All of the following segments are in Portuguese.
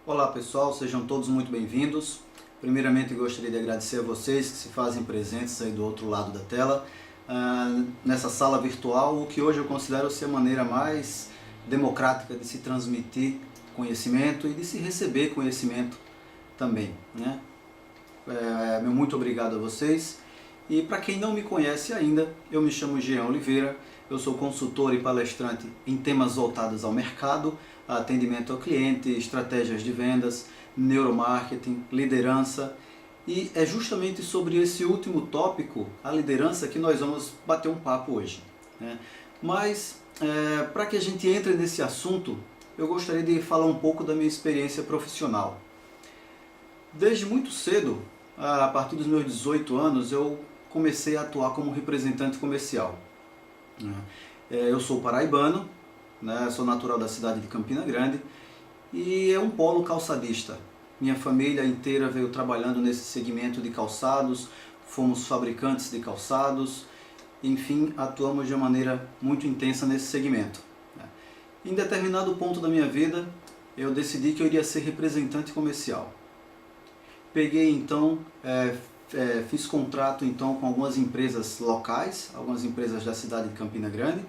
Olá pessoal, sejam todos muito bem-vindos. Primeiramente gostaria de agradecer a vocês que se fazem presentes aí do outro lado da tela, nessa sala virtual, o que hoje eu considero ser a maneira mais democrática de se transmitir conhecimento e de se receber conhecimento também, né? Meu muito obrigado a vocês. E para quem não me conhece ainda, eu me chamo Jean Oliveira, eu sou consultor e palestrante em temas voltados ao mercado, atendimento ao cliente, estratégias de vendas, neuromarketing, liderança. E é justamente sobre esse último tópico, a liderança, que nós vamos bater um papo hoje, né? Mas, para que a gente entre nesse assunto, eu gostaria de falar um pouco da minha experiência profissional. Desde muito cedo, a partir dos meus 18 anos, eu comecei a atuar como representante comercial. Eu sou paraibano, né, sou natural da cidade de Campina Grande e é um polo calçadista. Minha família inteira veio trabalhando nesse segmento de calçados, fomos fabricantes de calçados, enfim, atuamos de uma maneira muito intensa nesse segmento. Em determinado ponto da minha vida, eu decidi que eu iria ser representante comercial. Peguei então, fiz contrato então com algumas empresas locais, algumas empresas da cidade de Campina Grande,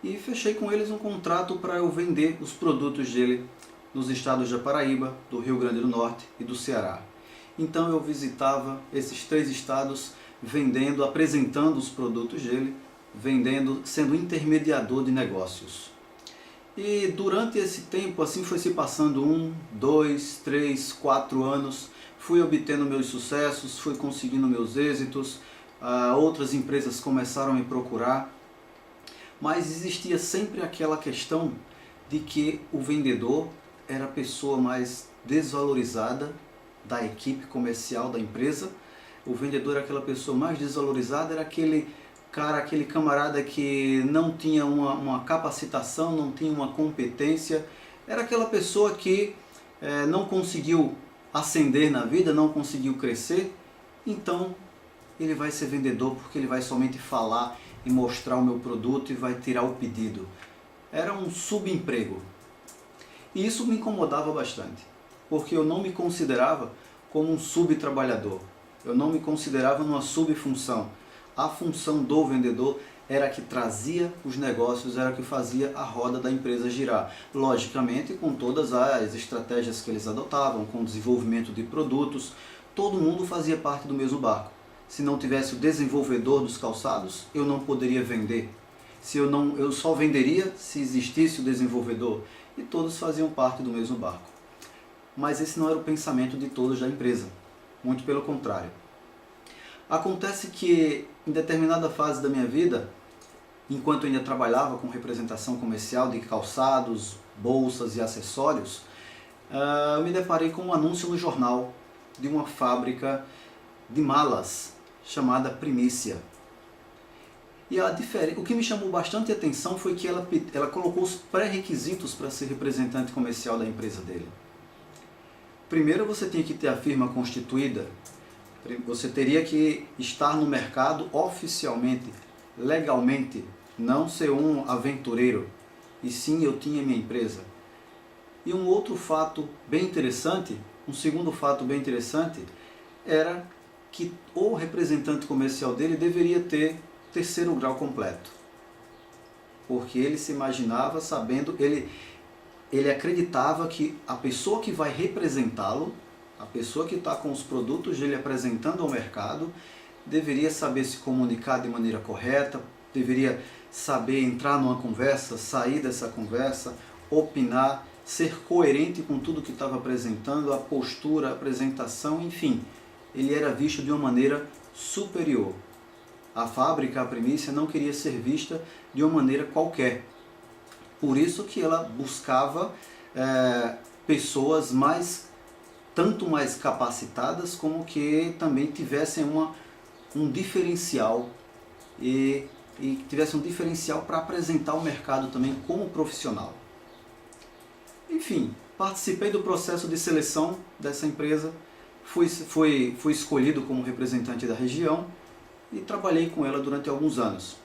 e fechei com eles um contrato para eu vender os produtos dele nos estados da Paraíba, do Rio Grande do Norte e do Ceará. Então eu visitava esses três estados vendendo, apresentando os produtos dele, vendendo, sendo intermediador de negócios. E durante esse tempo, assim foi se passando 1, 2, 3, 4 anos, fui obtendo meus sucessos, fui conseguindo meus êxitos, outras empresas começaram a me procurar, mas existia sempre aquela questão de que o vendedor era a pessoa mais desvalorizada da equipe comercial da empresa. O vendedor era aquela pessoa mais desvalorizada, era aquele cara, aquele camarada que não tinha uma capacitação, não tinha uma competência, era aquela pessoa que não conseguiu ascender na vida, não conseguiu crescer, então ele vai ser vendedor porque ele vai somente falar e mostrar o meu produto e vai tirar o pedido. Era um subemprego. E isso me incomodava bastante, porque eu não me considerava como um subtrabalhador, eu não me considerava numa subfunção. A função do vendedor era a que trazia os negócios, era a que fazia a roda da empresa girar. Logicamente, com todas as estratégias que eles adotavam, com o desenvolvimento de produtos, todo mundo fazia parte do mesmo barco. Se não tivesse o desenvolvedor dos calçados, eu não poderia vender. Eu só venderia se existisse o desenvolvedor. E todos faziam parte do mesmo barco. Mas esse não era o pensamento de todos da empresa. Muito pelo contrário. Acontece que, em determinada fase da minha vida, enquanto eu ainda trabalhava com representação comercial de calçados, bolsas e acessórios, eu me deparei com um anúncio no jornal de uma fábrica de malas chamada Primícia. E o que me chamou bastante atenção foi que ela colocou os pré-requisitos para ser representante comercial da empresa dele. Primeiro, você tinha que ter a firma constituída. Você teria que estar no mercado oficialmente, legalmente, não ser um aventureiro. E sim, eu tinha minha empresa. E um outro fato bem interessante, um segundo fato bem interessante, era que o representante comercial dele deveria ter terceiro grau completo. Porque ele se imaginava sabendo, ele acreditava que a pessoa que vai representá-lo, a pessoa que está com os produtos dele apresentando ao mercado, deveria saber se comunicar de maneira correta, deveria saber entrar numa conversa, sair dessa conversa, opinar, ser coerente com tudo que estava apresentando, a postura, a apresentação, enfim. Ele era visto de uma maneira superior. A fábrica, a Primícia, não queria ser vista de uma maneira qualquer. Por isso que ela buscava pessoas tanto mais capacitadas, como que também tivessem um diferencial e tivessem um diferencial para apresentar o mercado também como profissional. Enfim, participei do processo de seleção dessa empresa, fui escolhido como representante da região e trabalhei com ela durante alguns anos.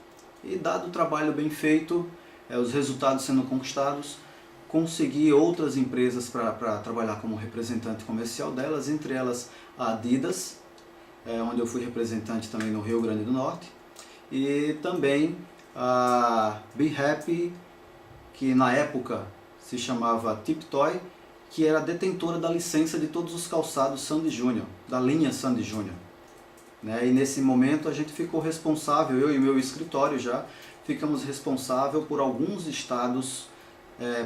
E dado o trabalho bem feito, os resultados sendo conquistados, consegui outras empresas para trabalhar como representante comercial delas, entre elas a Adidas, onde eu fui representante também no Rio Grande do Norte, e também a Be Happy, que na época se chamava Tiptoy, que era detentora da licença de todos os calçados Sandy Júnior, da linha Sandy Júnior. E nesse momento a gente ficou responsável, eu e meu escritório já, ficamos responsáveis por alguns estados,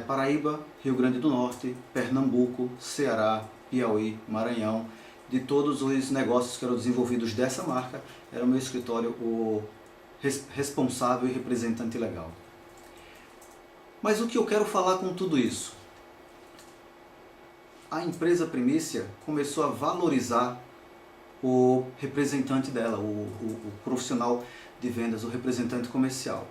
Paraíba, Rio Grande do Norte, Pernambuco, Ceará, Piauí, Maranhão. De todos os negócios que eram desenvolvidos dessa marca, era o meu escritório o responsável e representante legal. Mas o que eu quero falar com tudo isso? A empresa Primícia começou a valorizar o representante dela, o profissional de vendas, o representante comercial.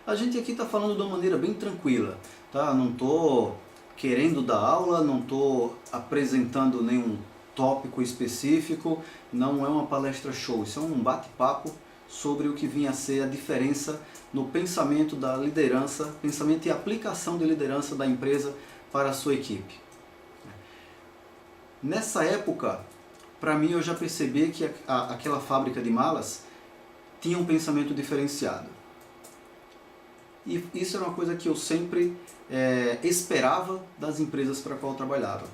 A gente aqui está falando de uma maneira bem tranquila, tá? Não estou querendo dar aula, não estou apresentando nenhum tópico específico, não é uma palestra show, isso é um bate-papo sobre o que vinha a ser a diferença no pensamento da liderança, pensamento e aplicação de liderança da empresa para a sua equipe. Nessa época, para mim, eu já percebi que aquela fábrica de malas tinha um pensamento diferenciado. E isso era uma coisa que eu sempre esperava das empresas para a qual eu trabalhava.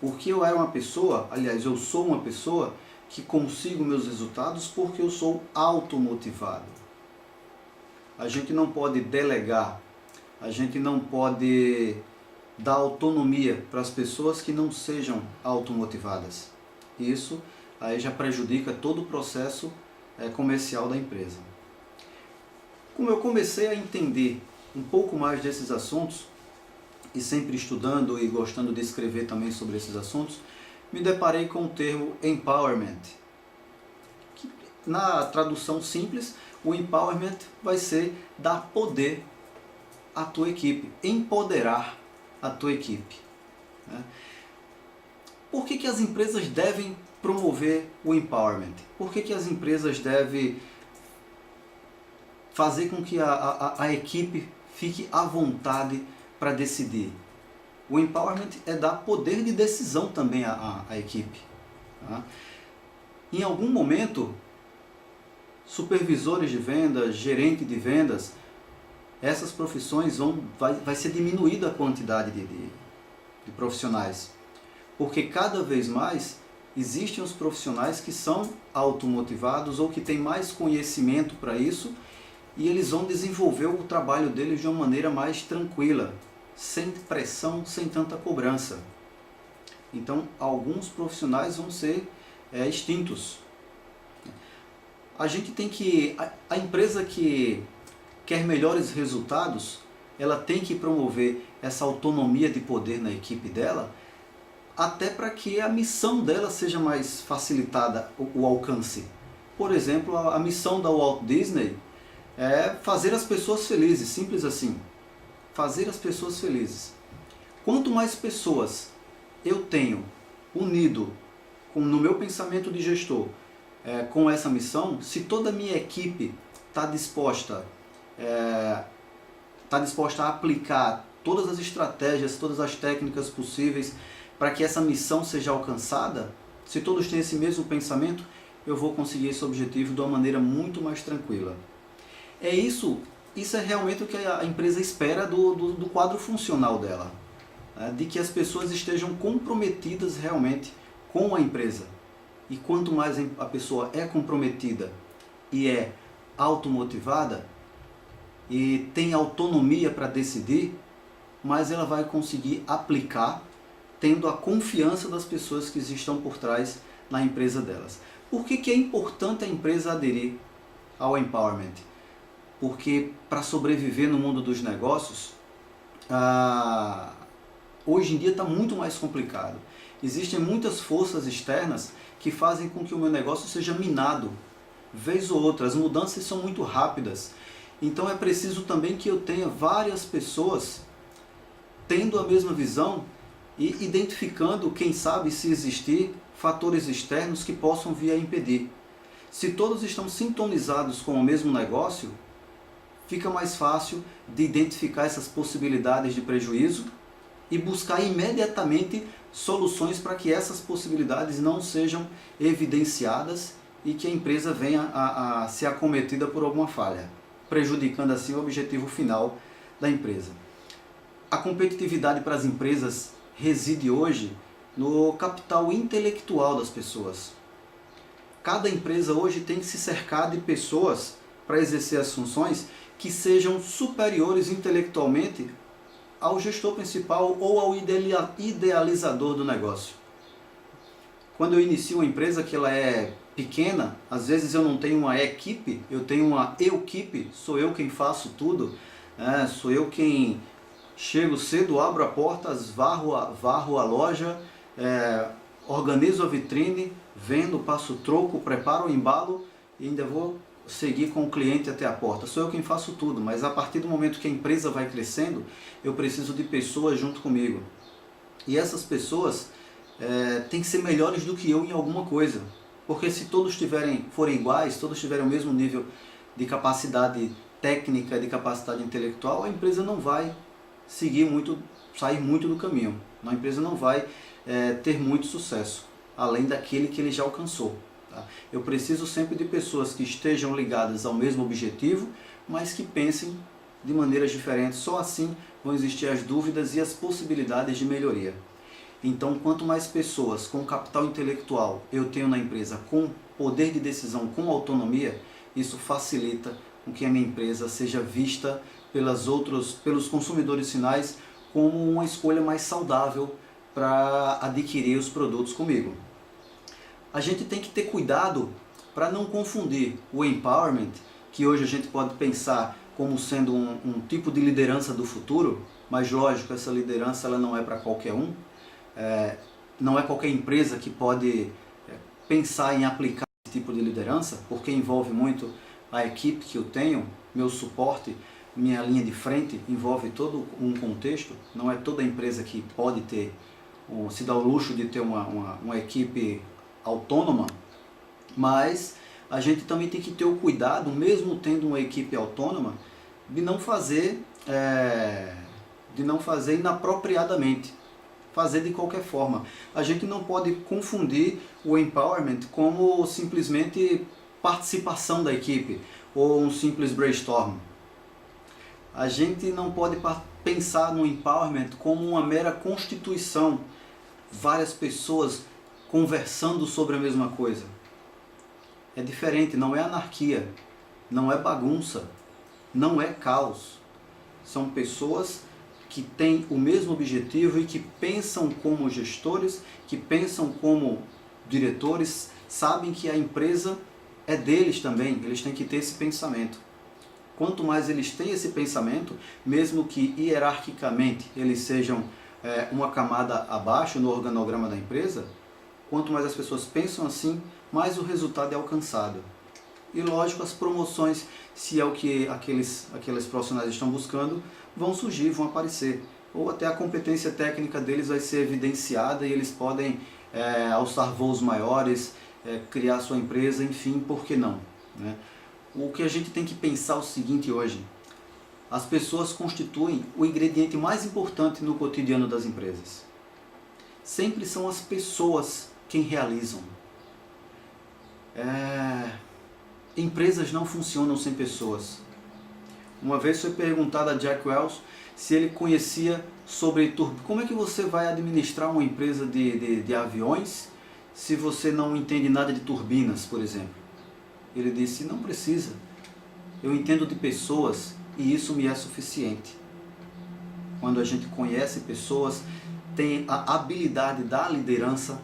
Porque eu era uma pessoa, aliás, eu sou uma pessoa que consigo meus resultados porque eu sou automotivado. A gente não pode delegar, a gente não pode dar autonomia para as pessoas que não sejam automotivadas. Isso aí já prejudica todo o processo comercial da empresa. Como eu comecei a entender um pouco mais desses assuntos, e sempre estudando e gostando de escrever também sobre esses assuntos, me deparei com o termo empowerment. Que, na tradução simples, o empowerment vai ser dar poder à tua equipe, empoderar a tua equipe. Por que as empresas devem promover o empowerment? Por que as empresas devem fazer com que a equipe fique à vontade para decidir? O empowerment é dar poder de decisão também à equipe. Tá? Em algum momento, supervisores de vendas, gerente de vendas, essas profissões vai ser diminuída a quantidade de profissionais. Porque cada vez mais existem os profissionais que são automotivados ou que têm mais conhecimento para isso, e eles vão desenvolver o trabalho deles de uma maneira mais tranquila, sem pressão, sem tanta cobrança. Então, alguns profissionais vão ser extintos. A gente tem que... A empresa que quer melhores resultados, ela tem que promover essa autonomia de poder na equipe dela, até para que a missão dela seja mais facilitada, o alcance. Por exemplo, a missão da Walt Disney é fazer as pessoas felizes, simples assim. Fazer as pessoas felizes. Quanto mais pessoas eu tenho unido no meu pensamento de gestor com essa missão, se toda a minha equipe está disposta a aplicar todas as estratégias, todas as técnicas possíveis para que essa missão seja alcançada, se todos têm esse mesmo pensamento, eu vou conseguir esse objetivo de uma maneira muito mais tranquila. Isso é realmente o que a empresa espera do quadro funcional dela, de que as pessoas estejam comprometidas realmente com a empresa. E quanto mais a pessoa é comprometida e é automotivada e tem autonomia para decidir, mais ela vai conseguir aplicar, tendo a confiança das pessoas que estão por trás na empresa delas. Por que é importante a empresa aderir ao empowerment? Porque para sobreviver no mundo dos negócios, hoje em dia está muito mais complicado. Existem muitas forças externas que fazem com que o meu negócio seja minado, vez ou outra. As mudanças são muito rápidas. Então é preciso também que eu tenha várias pessoas tendo a mesma visão e identificando, quem sabe, se existir fatores externos que possam vir a impedir. Se todos estão sintonizados com o mesmo negócio, fica mais fácil de identificar essas possibilidades de prejuízo e buscar imediatamente soluções para que essas possibilidades não sejam evidenciadas e que a empresa venha a ser acometida por alguma falha, prejudicando assim o objetivo final da empresa. A competitividade para as empresas reside hoje no capital intelectual das pessoas. Cada empresa hoje tem que se cercar de pessoas para exercer as funções que sejam superiores intelectualmente ao gestor principal ou ao idealizador do negócio. Quando eu inicio uma empresa que ela é pequena, às vezes eu não tenho uma equipe, eu tenho uma eu-equipe, sou eu quem faço tudo, sou eu quem chego cedo, abro a porta, varro a loja, organizo a vitrine, vendo, passo o troco, preparo o embalo e ainda vou seguir com o cliente até a porta. Sou eu quem faço tudo, mas a partir do momento que a empresa vai crescendo, eu preciso de pessoas junto comigo. E essas pessoas têm que ser melhores do que eu em alguma coisa. Porque se todos forem iguais, todos tiverem o mesmo nível de capacidade técnica, de capacidade intelectual, a empresa não vai sair muito do caminho. A empresa não vai ter muito sucesso, além daquele que ele já alcançou. Tá? Eu preciso sempre de pessoas que estejam ligadas ao mesmo objetivo, mas que pensem de maneiras diferentes. Só assim vão existir as dúvidas e as possibilidades de melhoria. Então, quanto mais pessoas com capital intelectual eu tenho na empresa, com poder de decisão, com autonomia, isso facilita com que a minha empresa seja vista pelos consumidores finais como uma escolha mais saudável para adquirir os produtos comigo. A gente tem que ter cuidado para não confundir o empowerment, que hoje a gente pode pensar como sendo um tipo de liderança do futuro, mas lógico, essa liderança ela não é para qualquer um, não é qualquer empresa que pode pensar em aplicar esse tipo de liderança, porque envolve muito a equipe que eu tenho, meu suporte, minha linha de frente, envolve todo um contexto. Não é toda empresa que pode se dar o luxo de ter uma equipe autônoma, mas a gente também tem que ter o cuidado, mesmo tendo uma equipe autônoma, de não fazer inapropriadamente, fazer de qualquer forma. A gente não pode confundir o empowerment como simplesmente participação da equipe ou um simples brainstorm. A gente não pode pensar no empowerment como uma mera constituição, várias pessoas conversando sobre a mesma coisa. É diferente, não é anarquia, não é bagunça, não é caos. São pessoas que têm o mesmo objetivo e que pensam como gestores, que pensam como diretores, sabem que a empresa é deles também, eles têm que ter esse pensamento. Quanto mais eles têm esse pensamento, mesmo que hierarquicamente eles sejam uma camada abaixo no organograma da empresa, quanto mais as pessoas pensam assim, mais o resultado é alcançado. E lógico, as promoções, se é o que aqueles profissionais estão buscando, vão surgir, vão aparecer. Ou até a competência técnica deles vai ser evidenciada e eles podem alçar voos maiores, criar sua empresa, enfim, por que não? Né? O que a gente tem que pensar é o seguinte hoje: as pessoas constituem o ingrediente mais importante no cotidiano das empresas. Sempre são as pessoas quem realizam. Empresas não funcionam sem pessoas. Uma vez foi perguntado a Jack Welch se ele conhecia sobre como é que você vai administrar uma empresa de aviões se você não entende nada de turbinas, por exemplo. Ele disse: não precisa. Eu entendo de pessoas e isso me é suficiente. Quando a gente conhece pessoas, tem a habilidade da liderança,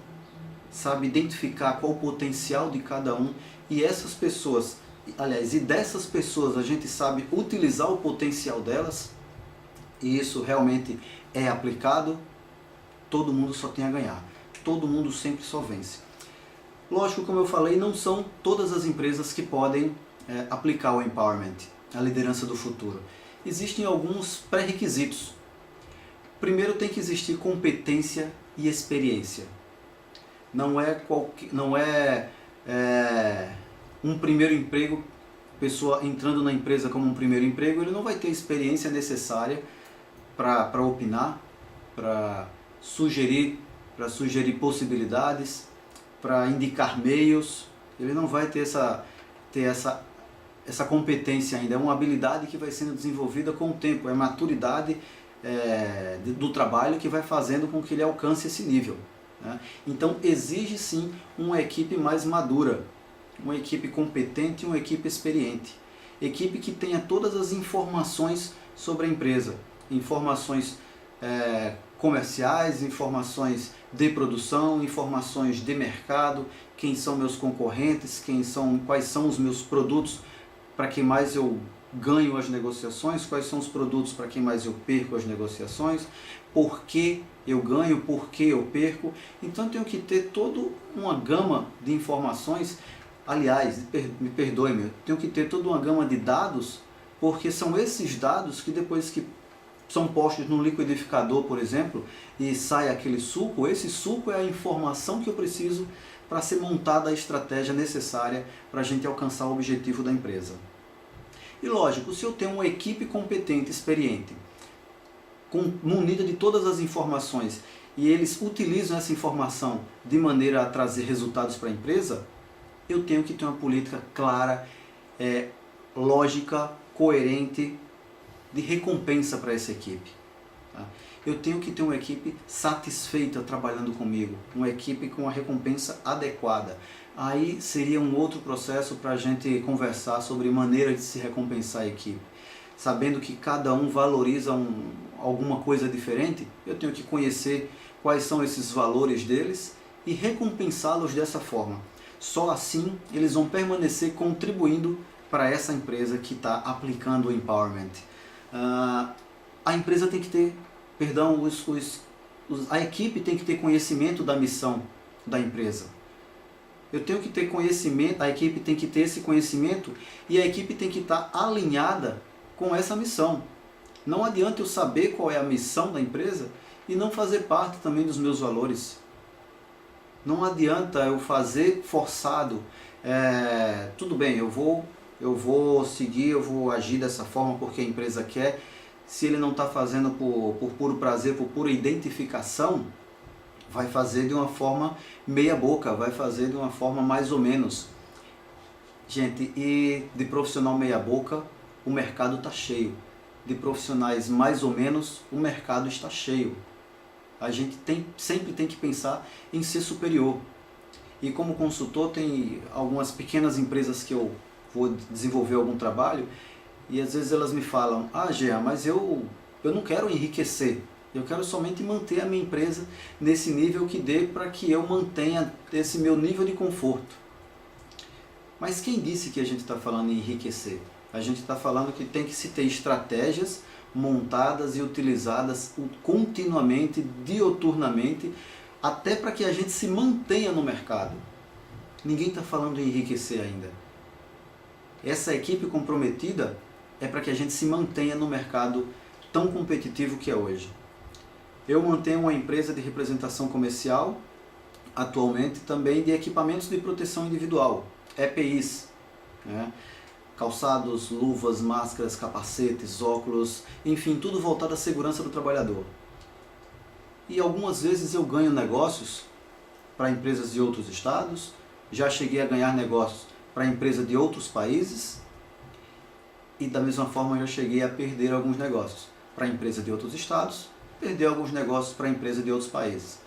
sabe identificar qual o potencial de cada um, e essas pessoas, e dessas pessoas a gente sabe utilizar o potencial delas, e isso realmente é aplicado, todo mundo só tem a ganhar. Todo mundo sempre só vence. Lógico, como eu falei, não são todas as empresas que podem aplicar o empowerment, a liderança do futuro. Existem alguns pré-requisitos. Primeiro, tem que existir competência e experiência. Não é um primeiro emprego pessoa entrando na empresa como um primeiro emprego, ele não vai ter a experiência necessária para opinar, para sugerir possibilidades, para indicar meios. Ele não vai ter essa competência ainda. É uma habilidade que vai sendo desenvolvida com o tempo, é a maturidade do trabalho que vai fazendo com que ele alcance esse nível, né? Então exige sim uma equipe mais madura, uma equipe competente e uma equipe experiente. Equipe que tenha todas as informações sobre a empresa, informações comerciais, informações de produção, informações de mercado, quem são meus concorrentes, quais são os meus produtos para quem mais eu ganho as negociações, quais são os produtos para quem mais eu perco as negociações, por que eu ganho, por que eu perco. Então eu tenho que ter toda uma gama de informações. Aliás, me perdoe, tenho que ter toda uma gama de dados, porque são esses dados que depois que são postos num liquidificador, por exemplo, e sai aquele suco, esse suco é a informação que eu preciso para ser montada a estratégia necessária para a gente alcançar o objetivo da empresa. E lógico, se eu tenho uma equipe competente, experiente, munida de todas as informações, e eles utilizam essa informação de maneira a trazer resultados para a empresa, eu tenho que ter uma política clara, lógica, coerente, de recompensa para essa equipe. Tá? Eu tenho que ter uma equipe satisfeita trabalhando comigo, uma equipe com a recompensa adequada. Aí seria um outro processo para a gente conversar sobre maneira de se recompensar a equipe. Sabendo que cada um valoriza alguma coisa diferente, eu tenho que conhecer quais são esses valores deles e recompensá-los dessa forma. Só assim eles vão permanecer contribuindo para essa empresa que está aplicando o empowerment. A empresa tem que ter, a equipe tem que ter conhecimento da missão da empresa. Eu tenho que ter conhecimento, a equipe tem que ter esse conhecimento e a equipe tem que estar alinhada com essa missão. Não adianta eu saber qual é a missão da empresa e não fazer parte também dos meus valores. Não adianta eu fazer forçado. Tudo bem, eu vou seguir, eu vou agir dessa forma porque a empresa quer. Se ele não está fazendo por puro prazer, por pura identificação, vai fazer de uma forma meia boca, vai fazer de uma forma mais ou menos. Gente, e de profissional meia boca, o mercado está cheio. De profissionais mais ou menos, o mercado está cheio. A gente sempre tem que pensar em ser superior. E como consultor, tem algumas pequenas empresas que eu vou desenvolver algum trabalho, e às vezes elas me falam: Jean, mas eu não quero enriquecer, eu quero somente manter a minha empresa nesse nível que dê para que eu mantenha esse meu nível de conforto. Mas quem disse que a gente está falando em enriquecer? A gente está falando que tem que se ter estratégias montadas e utilizadas continuamente, dioturnamente, até para que a gente se mantenha no mercado. Ninguém está falando em enriquecer ainda. Essa equipe comprometida é para que a gente se mantenha no mercado tão competitivo que é hoje. Eu mantenho uma empresa de representação comercial, atualmente também de equipamentos de proteção individual, EPIs, né? Calçados, luvas, máscaras, capacetes, óculos, enfim, tudo voltado à segurança do trabalhador. E algumas vezes eu ganho negócios para empresas de outros estados, já cheguei a ganhar negócios para empresas de outros países, e da mesma forma eu cheguei a perder alguns negócios para empresas de outros estados, perder alguns negócios para empresas de outros países.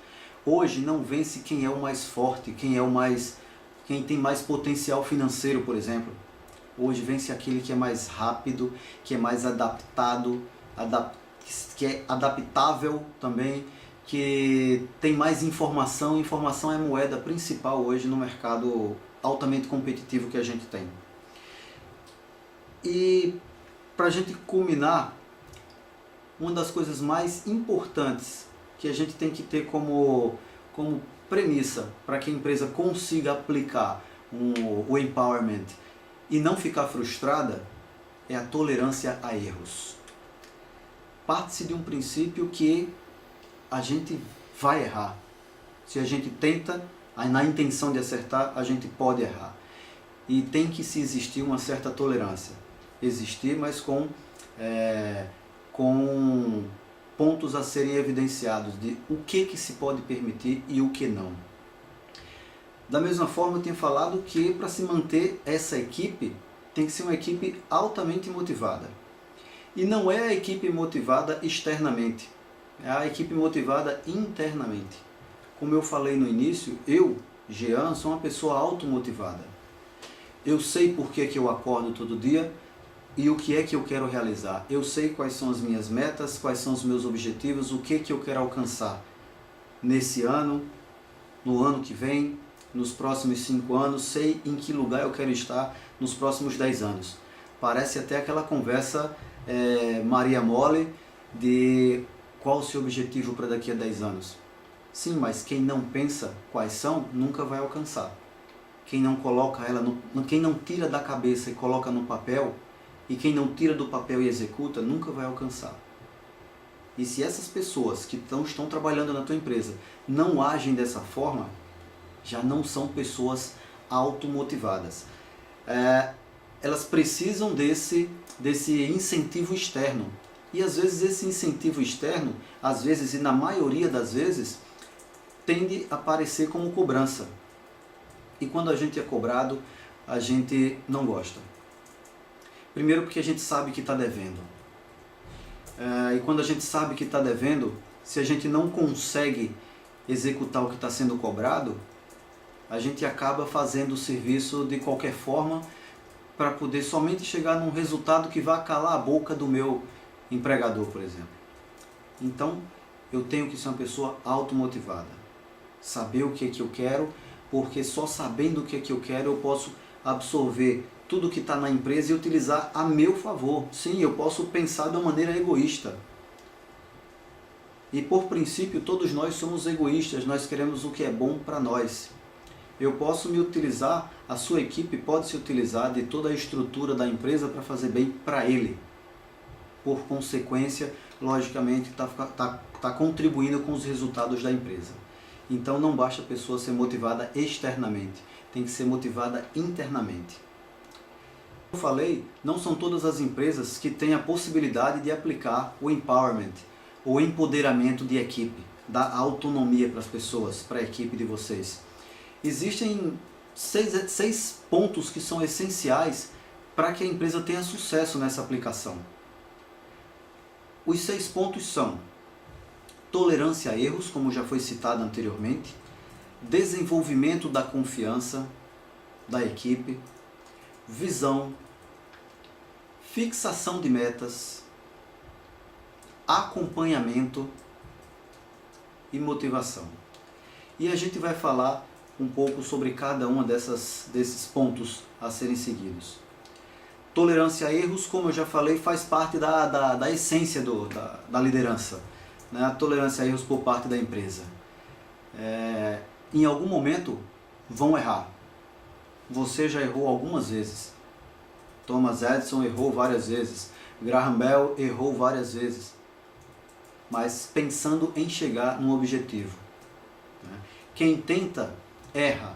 Hoje não vence quem é o mais forte, quem tem mais potencial financeiro, por exemplo. Hoje vence aquele que é mais rápido, que é mais adaptado, que é adaptável também, que tem mais informação. Informação é a moeda principal hoje no mercado altamente competitivo que a gente tem. E para a gente culminar, uma das coisas mais importantes que a gente tem que ter como premissa para que a empresa consiga aplicar o empowerment e não ficar frustrada é a tolerância a erros. Parte-se de um princípio que a gente vai errar. Se a gente tenta, na intenção de acertar, a gente pode errar. e tem que se existir uma certa tolerância. Existir, mas com pontos a serem evidenciados de o que se pode permitir e o que não. Da mesma forma, eu tenho falado que para se manter essa equipe, tem que ser uma equipe altamente motivada. E não é a equipe motivada externamente, é a equipe motivada internamente. Como eu falei no início, eu, Jean, sou uma pessoa automotivada. Eu sei por que eu acordo todo dia e o que é que eu quero realizar. Eu sei quais são as minhas metas, quais são os meus objetivos, o que eu quero alcançar nesse ano, no ano que vem, nos próximos 5 anos, sei em que lugar eu quero estar nos próximos 10 anos. Parece até aquela conversa Maria Mole de qual o seu objetivo para daqui a 10 anos. Sim, mas quem não pensa quais são, nunca vai alcançar. Quem não coloca quem não tira da cabeça e coloca no papel, e quem não tira do papel e executa, nunca vai alcançar. E se essas pessoas que estão trabalhando na tua empresa não agem dessa forma, já não são pessoas automotivadas. Elas precisam desse incentivo externo. E às vezes esse incentivo externo, às vezes e na maioria das vezes, tende a aparecer como cobrança. E quando a gente é cobrado, a gente não gosta. Primeiro porque a gente sabe que está devendo. E quando a gente sabe que está devendo, se a gente não consegue executar o que está sendo cobrado, a gente acaba fazendo o serviço de qualquer forma para poder somente chegar num resultado que vá calar a boca do meu empregador, por exemplo. Então, eu tenho que ser uma pessoa automotivada. Saber o que é que eu quero, porque só sabendo o que é que eu quero eu posso absorver tudo que está na empresa e utilizar a meu favor. Sim, eu posso pensar de uma maneira egoísta. E por princípio, todos nós somos egoístas, nós queremos o que é bom para nós. Eu posso me utilizar, a sua equipe pode se utilizar de toda a estrutura da empresa para fazer bem para ele. Por consequência, logicamente, está contribuindo com os resultados da empresa. Então não basta a pessoa ser motivada externamente, tem que ser motivada internamente. Como eu falei, não são todas as empresas que têm a possibilidade de aplicar o empowerment, o empoderamento de equipe, dar autonomia para as pessoas, para a equipe de vocês. Existem seis pontos que são essenciais para que a empresa tenha sucesso nessa aplicação. Os 6 pontos são tolerância a erros, como já foi citado anteriormente, desenvolvimento da confiança da equipe, visão, fixação de metas, acompanhamento e motivação. E a gente vai falar um pouco sobre cada uma desses pontos a serem seguidos. Tolerância a erros, como eu já falei, faz parte da essência da liderança, né? A tolerância a erros por parte da empresa. Em algum momento vão errar. Você já errou algumas vezes. Thomas Edison errou várias vezes. Graham Bell errou várias vezes. Mas pensando em chegar num objetivo, né? Quem tenta, erra.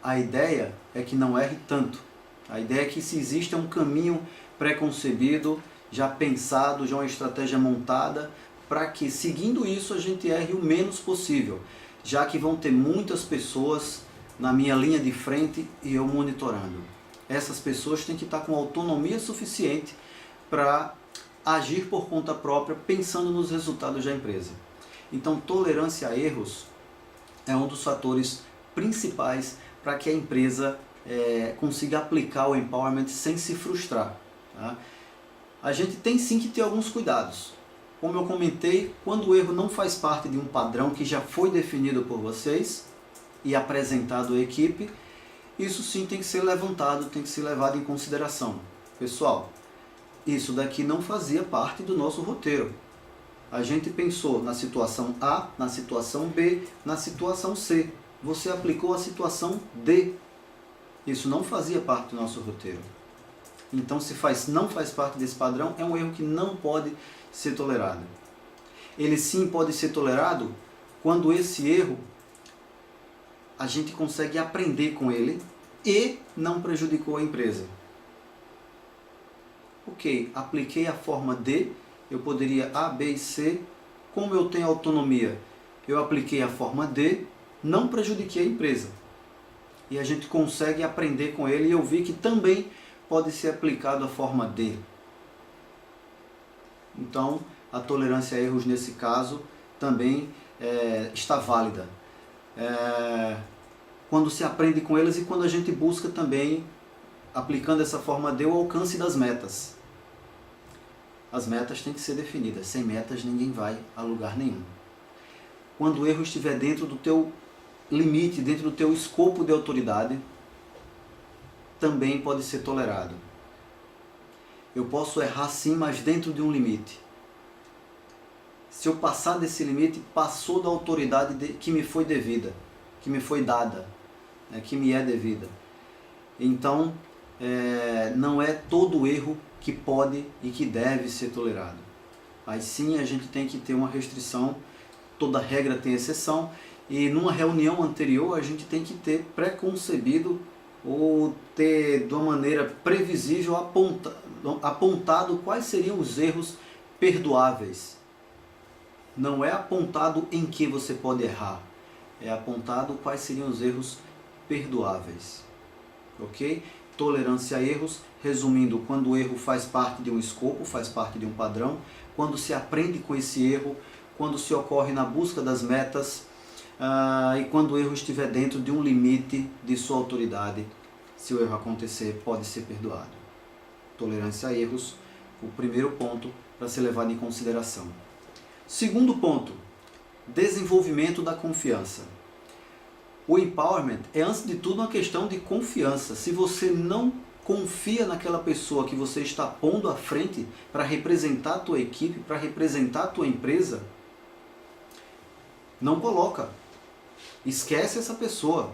A ideia é que não erre tanto. A ideia é que se existe um caminho pré-concebido, já pensado, já uma estratégia montada, para que, seguindo isso, a gente erre o menos possível, já que vão ter muitas pessoas na minha linha de frente e eu monitorando. Essas pessoas têm que estar com autonomia suficiente para agir por conta própria, pensando nos resultados da empresa. Então, tolerância a erros é um dos fatores principais para que a empresa consiga aplicar o empowerment sem se frustrar. Tá? A gente tem sim que ter alguns cuidados. Como eu comentei, quando o erro não faz parte de um padrão que já foi definido por vocês e apresentado à equipe, isso sim tem que ser levantado, tem que ser levado em consideração. Pessoal, isso daqui não fazia parte do nosso roteiro. A gente pensou na situação A, na situação B, na situação C. Você aplicou a situação D. Isso não fazia parte do nosso roteiro. Então, se não faz parte desse padrão, é um erro que não pode ser tolerado. Ele sim pode ser tolerado quando esse erro a gente consegue aprender com ele e não prejudicou a empresa. Ok, apliquei a forma D, eu poderia A, B e C. Como eu tenho autonomia, eu apliquei a forma D, não prejudiquei a empresa. E a gente consegue aprender com ele, e eu vi que também pode ser aplicado a forma D. Então, a tolerância a erros nesse caso também está válida. Quando se aprende com eles e quando a gente busca também, aplicando essa forma D, o alcance das metas. As metas têm que ser definidas. Sem metas ninguém vai a lugar nenhum. Quando o erro estiver dentro do teu limite, dentro do teu escopo de autoridade, também pode ser tolerado. Eu posso errar sim, mas dentro de um limite. Se eu passar desse limite, passou da autoridade que me foi devida, que me foi dada, que me é devida. Então, não é todo erro que pode e que deve ser tolerado. Mas sim, a gente tem que ter uma restrição, toda regra tem exceção, e numa reunião anterior a gente tem que ter preconcebido ou ter de uma maneira previsível apontado quais seriam os erros perdoáveis. Não é apontado em que você pode errar, é apontado quais seriam os erros perdoáveis. Ok? Tolerância a erros, resumindo, quando o erro faz parte de um escopo, faz parte de um padrão, quando se aprende com esse erro, quando se ocorre na busca das metas, e quando o erro estiver dentro de um limite de sua autoridade, se o erro acontecer, pode ser perdoado. Tolerância a erros, o primeiro ponto para ser levado em consideração. Segundo ponto, desenvolvimento da confiança. O empowerment é, antes de tudo, uma questão de confiança. Se você não confia naquela pessoa que você está pondo à frente para representar a tua equipe, para representar a tua empresa, não coloca. Esquece essa pessoa.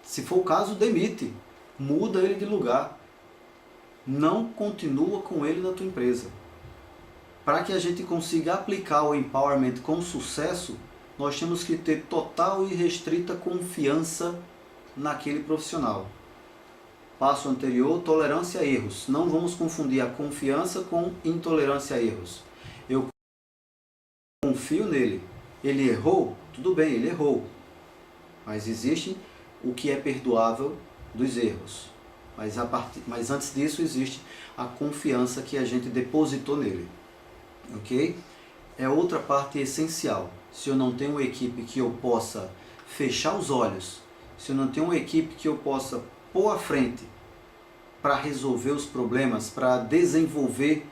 Se for o caso, demite. Muda ele de lugar. Não continua com ele na tua empresa. Para que a gente consiga aplicar o empowerment com sucesso, nós temos que ter total e restrita confiança naquele profissional. Passo anterior, tolerância a erros. Não vamos confundir a confiança com intolerância a erros. Eu confio nele. Ele errou? Tudo bem, ele errou. Mas existe o que é perdoável dos erros. Mas antes disso existe a confiança que a gente depositou nele. Ok? É outra parte essencial. Se eu não tenho uma equipe que eu possa fechar os olhos, se eu não tenho uma equipe que eu possa pôr à frente para resolver os problemas, para desenvolver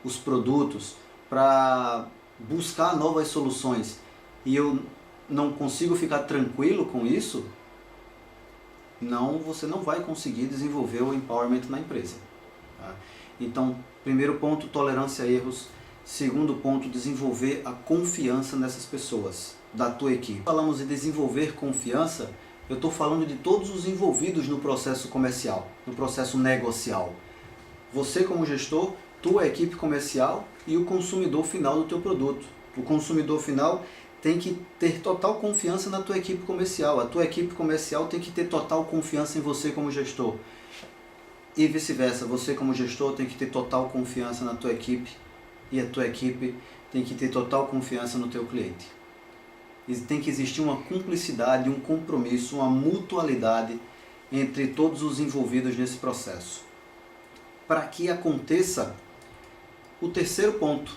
os produtos, para buscar novas soluções, e eu não consigo ficar tranquilo com isso, você não vai conseguir desenvolver o empowerment na empresa. Tá? Então, primeiro ponto, tolerância a erros. Segundo ponto, desenvolver a confiança nessas pessoas, da tua equipe. Falamos em desenvolver confiança, eu estou falando de todos os envolvidos no processo comercial, no processo negocial. Você como gestor, tua equipe comercial e o consumidor final do teu produto. O consumidor final tem que ter total confiança na tua equipe comercial. A tua equipe comercial tem que ter total confiança em você como gestor. E vice-versa, você como gestor tem que ter total confiança na tua equipe. E a tua equipe tem que ter total confiança no teu cliente. E tem que existir uma cumplicidade, um compromisso, uma mutualidade entre todos os envolvidos nesse processo. Para que aconteça o terceiro ponto.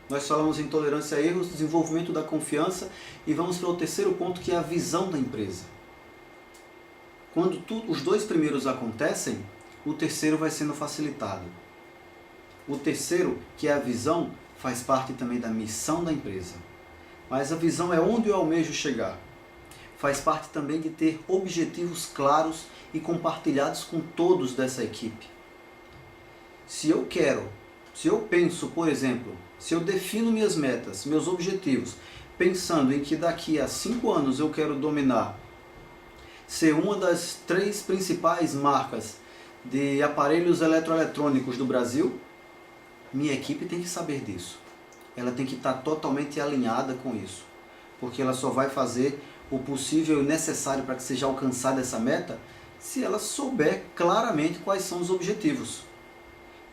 Nós falamos em tolerância a erros, desenvolvimento da confiança e vamos para o terceiro ponto, que é a visão da empresa. Quando os dois primeiros acontecem, o terceiro vai sendo facilitado. O terceiro, que é a visão, faz parte também da missão da empresa. Mas a visão é onde eu almejo chegar. Faz parte também de ter objetivos claros e compartilhados com todos dessa equipe. Se eu penso, por exemplo, se eu defino minhas metas, meus objetivos, pensando em que daqui a 5 anos eu quero dominar, ser uma das 3 principais marcas de aparelhos eletroeletrônicos do Brasil, minha equipe tem que saber disso. Ela tem que estar totalmente alinhada com isso. Porque ela só vai fazer o possível e o necessário para que seja alcançada essa meta, se ela souber claramente quais são os objetivos.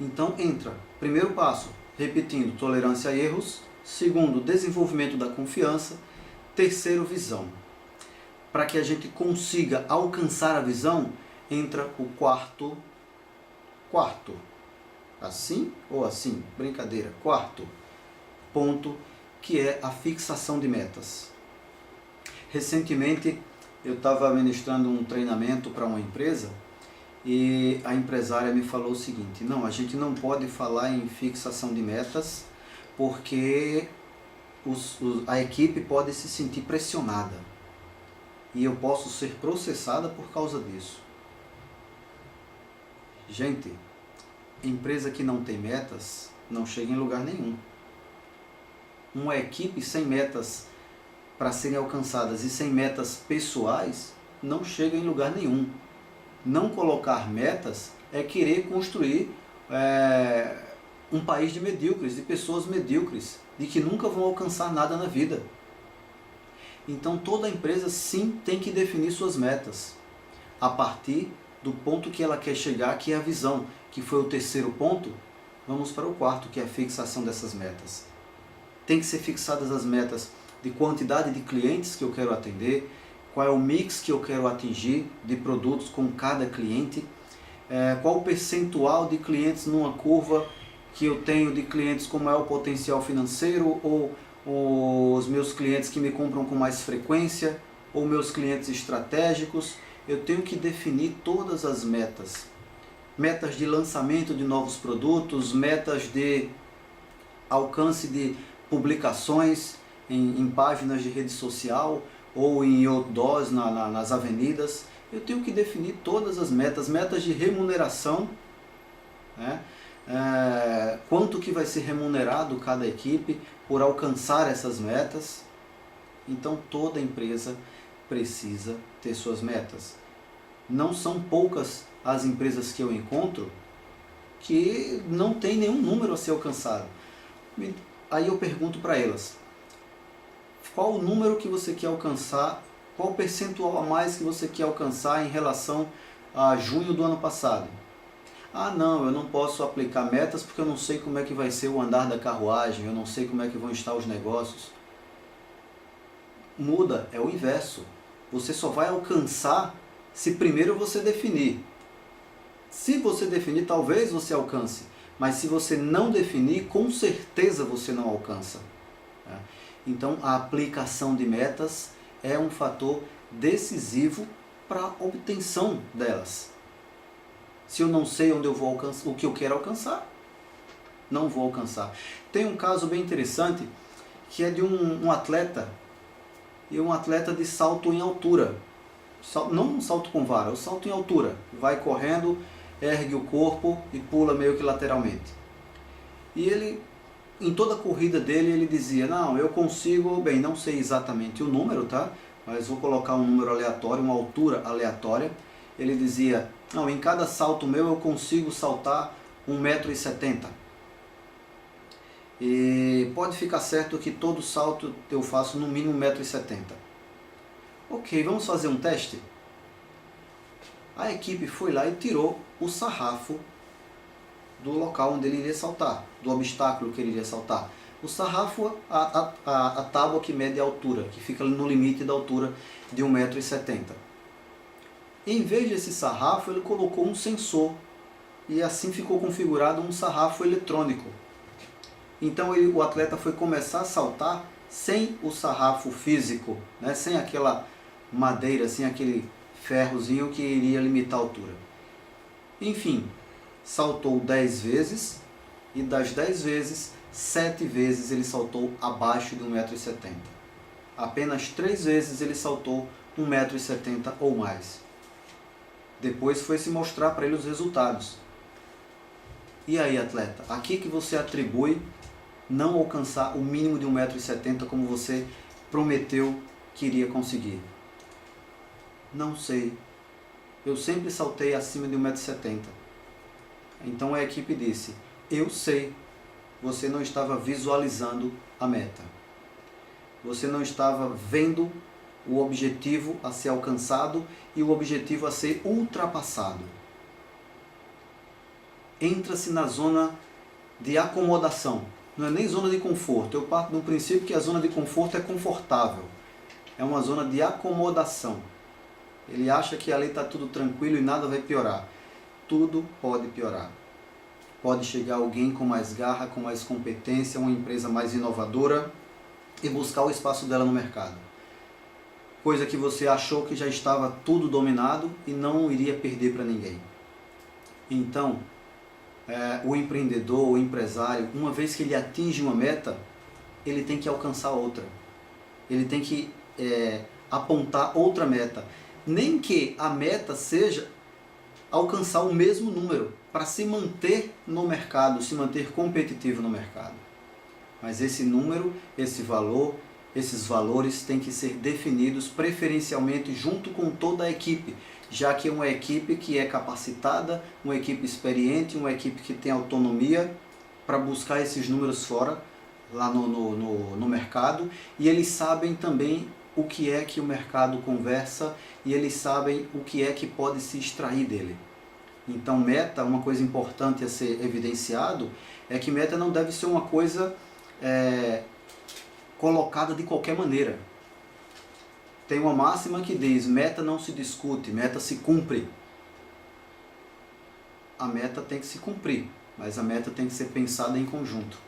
Então entra, primeiro passo, repetindo, tolerância a erros. Segundo, desenvolvimento da confiança. Terceiro, visão. Para que a gente consiga alcançar a visão, entra o quarto, assim ou assim, brincadeira, quarto ponto, que é a fixação de metas. Recentemente eu estava ministrando um treinamento para uma empresa e a empresária me falou o seguinte: não, a gente não pode falar em fixação de metas porque a equipe pode se sentir pressionada e eu posso ser processada por causa disso. Gente, empresa que não tem metas não chega em lugar nenhum. Uma equipe sem metas para serem alcançadas e sem metas pessoais não chega em lugar nenhum. Não colocar metas é querer construir um país de medíocres, de pessoas medíocres, de que nunca vão alcançar nada na vida. Então toda empresa sim tem que definir suas metas a partir do ponto que ela quer chegar, que é a visão, que foi o terceiro ponto. Vamos para o quarto, que é a fixação dessas metas. Tem que ser fixadas as metas de quantidade de clientes que eu quero atender, qual é o mix que eu quero atingir de produtos com cada cliente, qual o percentual de clientes numa curva que eu tenho de clientes com maior potencial financeiro, ou os meus clientes que me compram com mais frequência, ou meus clientes estratégicos. Eu tenho que definir todas as metas. Metas de lançamento de novos produtos, metas de alcance de publicações em páginas de rede social ou em outdoors nas avenidas. Eu tenho que definir todas as metas, metas de remuneração, né? Quanto que vai ser remunerado cada equipe por alcançar essas metas. Então toda empresa precisa ter suas metas. Não são poucas as empresas que eu encontro que não tem nenhum número a ser alcançado. Aí eu pergunto para elas: qual o número que você quer alcançar, qual o percentual a mais que você quer alcançar em relação a junho do ano passado? Ah, não, eu não posso aplicar metas porque eu não sei como é que vai ser o andar da carruagem, eu não sei como é que vão estar os negócios. Muda, é o inverso. Você só vai alcançar se primeiro você definir. Se você definir, talvez você alcance, mas se você não definir, com certeza você não alcança. Então a aplicação de metas é um fator decisivo para a obtenção delas. Se eu não sei onde eu vou alcançar, o que eu quero alcançar, não vou alcançar. Tem um caso bem interessante que é de um atleta, e um atleta de salto em altura. Não um salto com vara, o salto em altura. Vai correndo, ergue o corpo e pula meio que lateralmente. E ele, em toda a corrida dele, ele dizia: não, eu consigo, bem, não sei exatamente o número, tá? Mas vou colocar um número aleatório, uma altura aleatória. Ele dizia: não, em cada salto meu eu consigo saltar 1,70 m. E pode ficar certo que todo salto eu faço no mínimo 1,70 m. Ok, vamos fazer um teste? A equipe foi lá e tirou o sarrafo do local onde ele iria saltar, do obstáculo que ele iria saltar. O sarrafo, a tábua que mede a altura, que fica no limite da altura de 1,70 m. Em vez desse sarrafo, ele colocou um sensor e assim ficou configurado um sarrafo eletrônico. Então o atleta foi começar a saltar sem o sarrafo físico, né? Sem aquela madeira, sem aquele ferrozinho que iria limitar a altura. Enfim, saltou 10 vezes e das 10 vezes, 7 vezes ele saltou abaixo de 1,70 m. Apenas 3 vezes ele saltou 1,70 m ou mais. Depois foi se mostrar para ele os resultados. E aí, atleta, a que você atribui não alcançar o mínimo de 1,70 m como você prometeu que iria conseguir? Não sei. Eu sempre saltei acima de 1,70 m. Então a equipe disse: eu sei, você não estava visualizando a meta. Você não estava vendo o objetivo a ser alcançado e o objetivo a ser ultrapassado. Entra-se na zona de acomodação, não é nem zona de conforto. Eu parto do princípio que a zona de conforto é confortável, é uma zona de acomodação. Ele acha que ali está tudo tranquilo e nada vai piorar. Tudo pode piorar. Pode chegar alguém com mais garra, com mais competência, uma empresa mais inovadora e buscar o espaço dela no mercado. Coisa que você achou que já estava tudo dominado e não iria perder para ninguém. Então, o empreendedor, o empresário, uma vez que ele atinge uma meta, ele tem que alcançar outra. Ele tem que apontar outra meta. Nem que a meta seja alcançar o mesmo número para se manter no mercado, se manter competitivo no mercado. Mas esse número, esse valor, esses valores têm que ser definidos preferencialmente junto com toda a equipe, já que é uma equipe que é capacitada, uma equipe experiente, uma equipe que tem autonomia para buscar esses números fora, lá no mercado, e eles sabem também o que é que o mercado conversa e eles sabem o que é que pode se extrair dele. Então meta, uma coisa importante a ser evidenciado, é que meta não deve ser uma coisa colocada de qualquer maneira. Tem uma máxima que diz, meta não se discute, meta se cumpre. A meta tem que se cumprir, mas a meta tem que ser pensada em conjunto.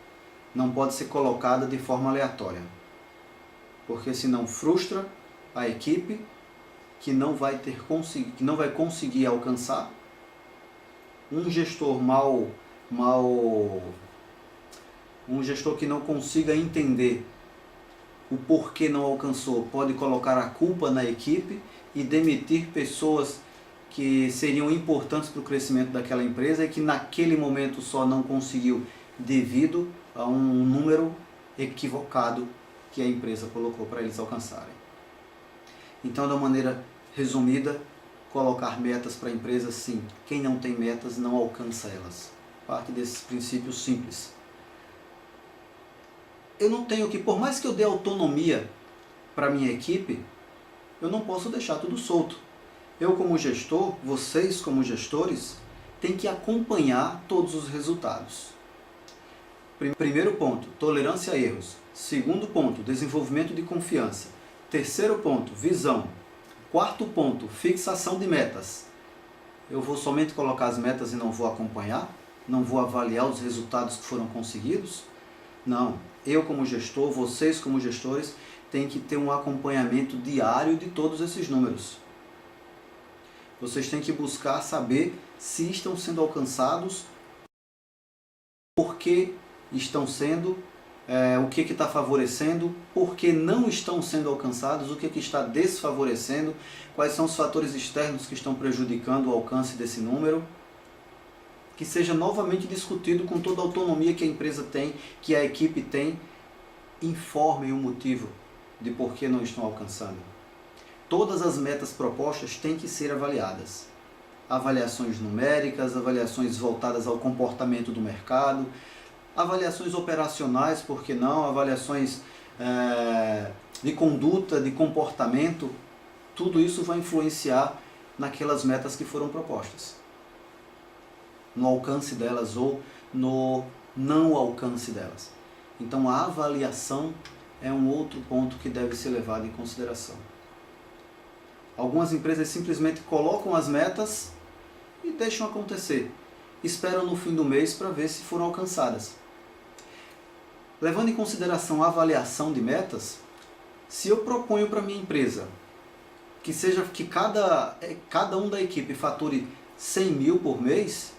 Não pode ser colocada de forma aleatória, porque senão frustra a equipe que não vai conseguir alcançar. Um gestor um gestor que não consiga entender o porquê não alcançou, pode colocar a culpa na equipe e demitir pessoas que seriam importantes para o crescimento daquela empresa e que naquele momento só não conseguiu devido a um número equivocado que a empresa colocou para eles alcançarem. Então, de maneira resumida, colocar metas para a empresa, sim. Quem não tem metas não alcança elas. Parte desses princípios simples. Eu não tenho que, por mais que eu dê autonomia para a minha equipe, eu não posso deixar tudo solto. Eu como gestor, vocês como gestores, têm que acompanhar todos os resultados. Primeiro ponto, tolerância a erros. Segundo ponto, desenvolvimento de confiança. Terceiro ponto, visão. Quarto ponto, fixação de metas. Eu vou somente colocar as metas e não vou acompanhar? Não vou avaliar os resultados que foram conseguidos? Não. Eu como gestor, vocês como gestores, têm que ter um acompanhamento diário de todos esses números. Vocês têm que buscar saber se estão sendo alcançados, por que estão sendo, o que está favorecendo, por que não estão sendo alcançados, o que está desfavorecendo, quais são os fatores externos que estão prejudicando o alcance desse número. Que seja novamente discutido com toda a autonomia que a empresa tem, que a equipe tem, informem o motivo de por que não estão alcançando. Todas as metas propostas têm que ser avaliadas. Avaliações numéricas, avaliações voltadas ao comportamento do mercado, avaliações operacionais, por que não, avaliações de conduta, de comportamento, tudo isso vai influenciar naquelas metas que foram propostas, no alcance delas ou no não alcance delas. Então a avaliação é um outro ponto que deve ser levado em consideração. Algumas empresas simplesmente colocam as metas e deixam acontecer. Esperam no fim do mês para ver se foram alcançadas. Levando em consideração a avaliação de metas, se eu proponho para a minha empresa que cada um da equipe fature 100 mil por mês,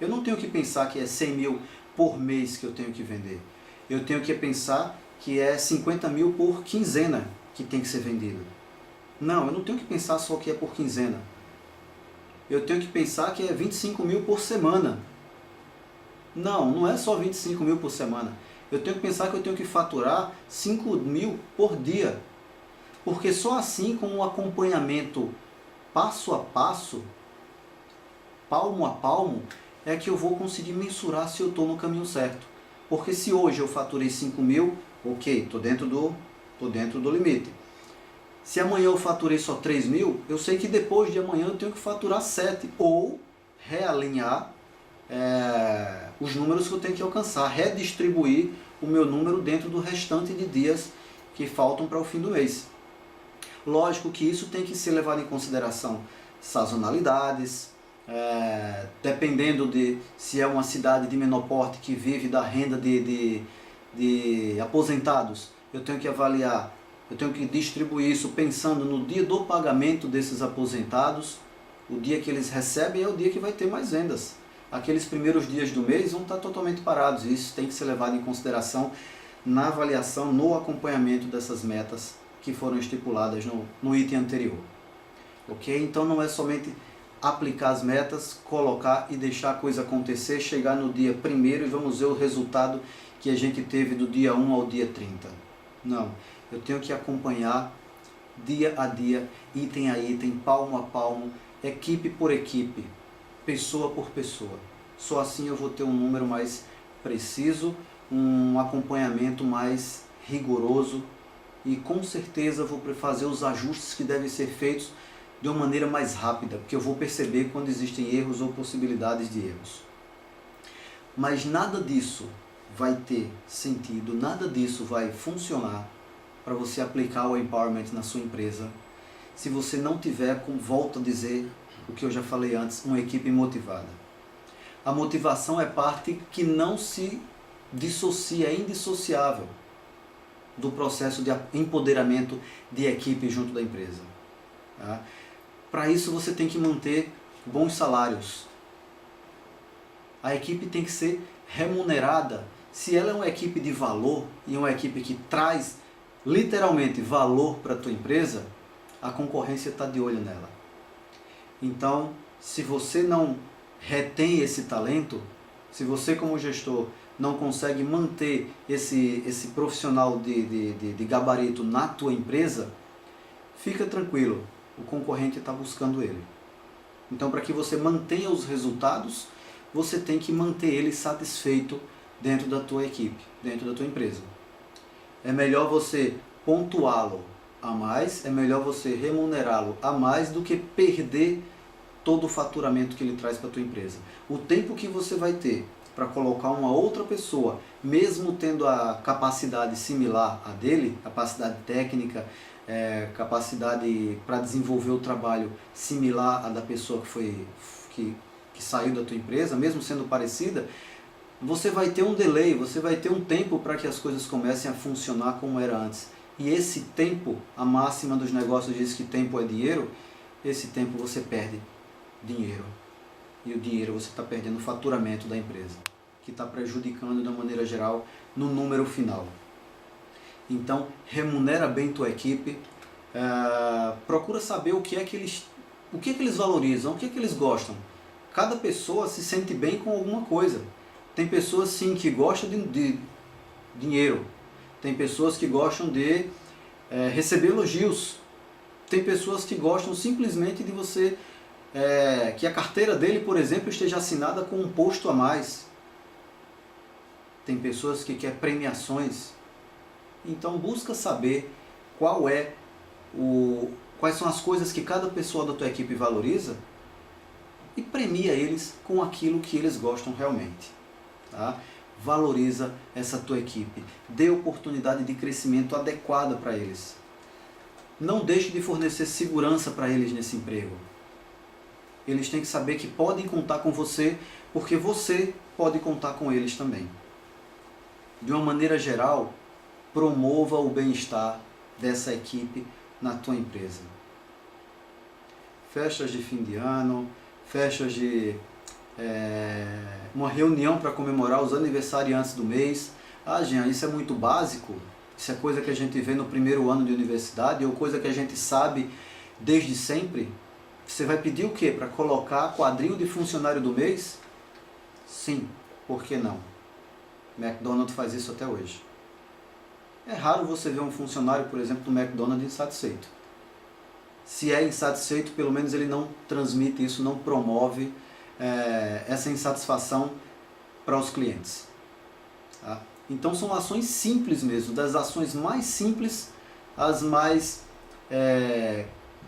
eu não tenho que pensar que é 100 mil por mês que eu tenho que vender. Eu tenho que pensar que é 50 mil por quinzena que tem que ser vendido. Não, eu não tenho que pensar só que é por quinzena. Eu tenho que pensar que é 25 mil por semana. Não, não é só 25 mil por semana. Eu tenho que pensar que eu tenho que faturar 5 mil por dia. Porque só assim, com um acompanhamento passo a passo, palmo a palmo, é que eu vou conseguir mensurar se eu estou no caminho certo. Porque se hoje eu faturei 5 mil, ok, estou dentro do limite. Se amanhã eu faturei só 3 mil, eu sei que depois de amanhã eu tenho que faturar 7, ou realinhar os números que eu tenho que alcançar, redistribuir o meu número dentro do restante de dias que faltam para o fim do mês. Lógico que isso tem que ser levado em consideração sazonalidades, dependendo de se é uma cidade de menor porte que vive da renda de aposentados, eu tenho que avaliar, eu tenho que distribuir isso pensando no dia do pagamento desses aposentados. O dia que eles recebem é o dia que vai ter mais vendas. Aqueles primeiros dias do mês vão estar totalmente parados, e isso tem que ser levado em consideração na avaliação, no acompanhamento dessas metas que foram estipuladas no item anterior. Ok? Então não é somente aplicar as metas, colocar e deixar a coisa acontecer, chegar no dia 1º e vamos ver o resultado que a gente teve do dia 1 ao dia 30. Não, eu tenho que acompanhar dia a dia, item a item, palmo a palmo, equipe por equipe, pessoa por pessoa. Só assim eu vou ter um número mais preciso, um acompanhamento mais rigoroso e com certeza vou fazer os ajustes que devem ser feitos de uma maneira mais rápida, porque eu vou perceber quando existem erros ou possibilidades de erros. Mas nada disso vai ter sentido, nada disso vai funcionar para você aplicar o empowerment na sua empresa se você não tiver, como volto a dizer o que eu já falei antes, uma equipe motivada. A motivação é parte que não se dissocia, é indissociável do processo de empoderamento de equipe junto da empresa. Tá? Para isso você tem que manter bons salários. A equipe tem que ser remunerada. Se ela é uma equipe de valor e uma equipe que traz literalmente valor para a tua empresa, a concorrência está de olho nela. Então, se você não retém esse talento, se você como gestor não consegue manter esse profissional de gabarito na tua empresa, fica tranquilo, o concorrente está buscando ele. Então, para que você mantenha os resultados, você tem que manter ele satisfeito dentro da tua equipe, dentro da tua empresa. É melhor você pontuá-lo a mais, é melhor você remunerá-lo a mais do que perder todo o faturamento que ele traz para a tua empresa. O tempo que você vai ter para colocar uma outra pessoa, mesmo tendo a capacidade similar à dele, capacidade técnica, capacidade para desenvolver o trabalho similar à da pessoa que saiu da tua empresa, mesmo sendo parecida, você vai ter um delay, você vai ter um tempo para que as coisas comecem a funcionar como era antes. E esse tempo, a máxima dos negócios diz que tempo é dinheiro, esse tempo você perde dinheiro. E o dinheiro você está perdendo o faturamento da empresa, que está prejudicando de uma maneira geral no número final. Então, remunera bem tua equipe, procura saber o que é que eles valorizam, o que é que eles gostam. Cada pessoa se sente bem com alguma coisa. Tem pessoas sim que gostam de dinheiro, tem pessoas que gostam de receber elogios, tem pessoas que gostam simplesmente de você, que a carteira dele, por exemplo, esteja assinada com um posto a mais. Tem pessoas que querem premiações. Então busca saber quais são as coisas que cada pessoa da tua equipe valoriza e premia eles com aquilo que eles gostam realmente. Tá? Valoriza essa tua equipe, dê oportunidade de crescimento adequada para eles. Não deixe de fornecer segurança para eles nesse emprego. Eles têm que saber que podem contar com você, porque você pode contar com eles também. De uma maneira geral, promova o bem-estar dessa equipe na tua empresa. Festas de fim de ano, festas de uma reunião para comemorar os aniversariantes do mês. Jean, isso é muito básico, isso é coisa que a gente vê no primeiro ano de universidade, ou coisa que a gente sabe desde sempre. Você vai pedir o quê? Para colocar quadrinho de funcionário do mês? Sim, por que não? McDonald's faz isso até hoje. É raro você ver um funcionário, por exemplo, do McDonald's insatisfeito. Se é insatisfeito, pelo menos ele não transmite isso, não promove essa insatisfação para os clientes. Tá? Então são ações simples mesmo, das ações mais simples às mais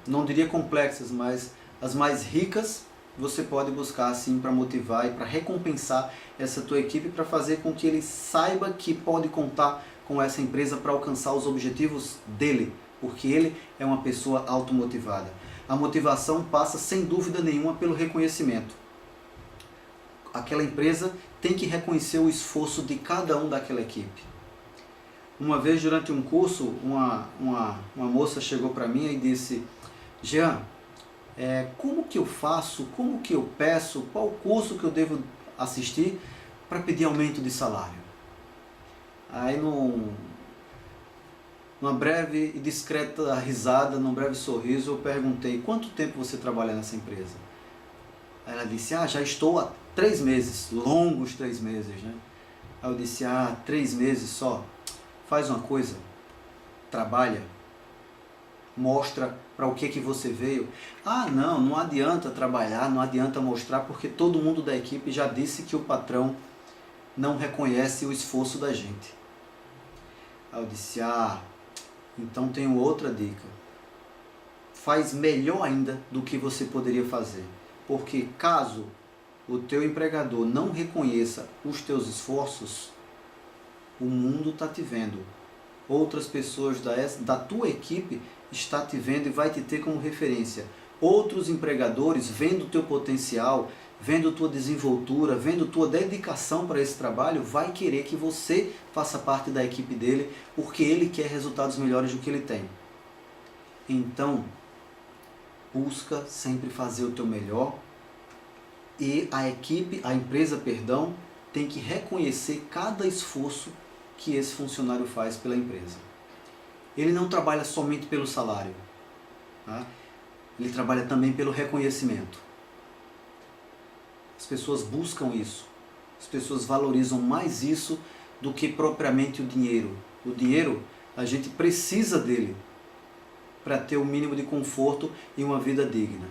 não diria complexas, mas as mais ricas, você pode buscar assim para motivar e para recompensar essa tua equipe, para fazer com que ele saiba que pode contar com essa empresa para alcançar os objetivos dele, porque ele é uma pessoa automotivada. A motivação passa sem dúvida nenhuma pelo reconhecimento. Aquela empresa tem que reconhecer o esforço de cada um daquela equipe. Uma vez durante um curso, uma moça chegou para mim e disse: Jean, como que eu faço, como que eu peço, qual curso que eu devo assistir para pedir aumento de salário? Aí numa breve e discreta risada, num breve sorriso, eu perguntei: quanto tempo você trabalha nessa empresa? Aí ela disse: já estou há 3 meses, longos 3 meses, né? Aí eu disse: 3 meses só? Faz uma coisa, trabalha, mostra para o que você veio. Não adianta trabalhar, não adianta mostrar, porque todo mundo da equipe já disse que o patrão não reconhece o esforço da gente. Aí eu disse: então tenho outra dica. Faz melhor ainda do que você poderia fazer, porque caso o teu empregador não reconheça os teus esforços, o mundo está te vendo. Outras pessoas da tua equipe está te vendo e vai te ter como referência. Outros empregadores, vendo o teu potencial, vendo tua desenvoltura, vendo tua dedicação para esse trabalho, vai querer que você faça parte da equipe dele, porque ele quer resultados melhores do que ele tem. Então, busca sempre fazer o teu melhor, e a empresa, tem que reconhecer cada esforço que esse funcionário faz pela empresa. Ele não trabalha somente pelo salário, tá? Ele trabalha também pelo reconhecimento. As pessoas buscam isso, as pessoas valorizam mais isso do que propriamente o dinheiro. O dinheiro, a gente precisa dele para ter o mínimo de conforto e uma vida digna.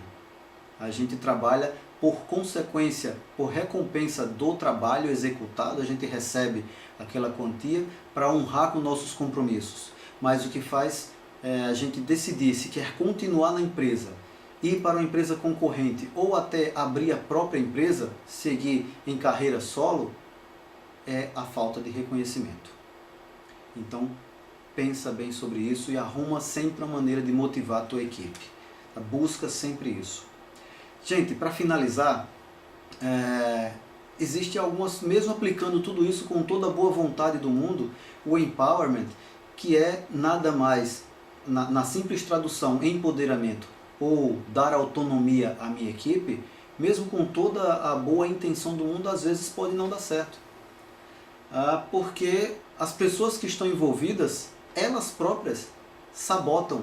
A gente trabalha por consequência, por recompensa do trabalho executado, a gente recebe aquela quantia para honrar com nossos compromissos. Mas o que faz a gente decidir se quer continuar na empresa, ir para uma empresa concorrente ou até abrir a própria empresa, seguir em carreira solo, é a falta de reconhecimento. Então, pensa bem sobre isso e arruma sempre uma maneira de motivar a tua equipe. Busca sempre isso. Gente, para finalizar, existe algumas, mesmo aplicando tudo isso com toda a boa vontade do mundo, o empowerment, que é nada mais, na simples tradução, empoderamento, ou dar autonomia à minha equipe, mesmo com toda a boa intenção do mundo, às vezes pode não dar certo. Porque as pessoas que estão envolvidas, elas próprias sabotam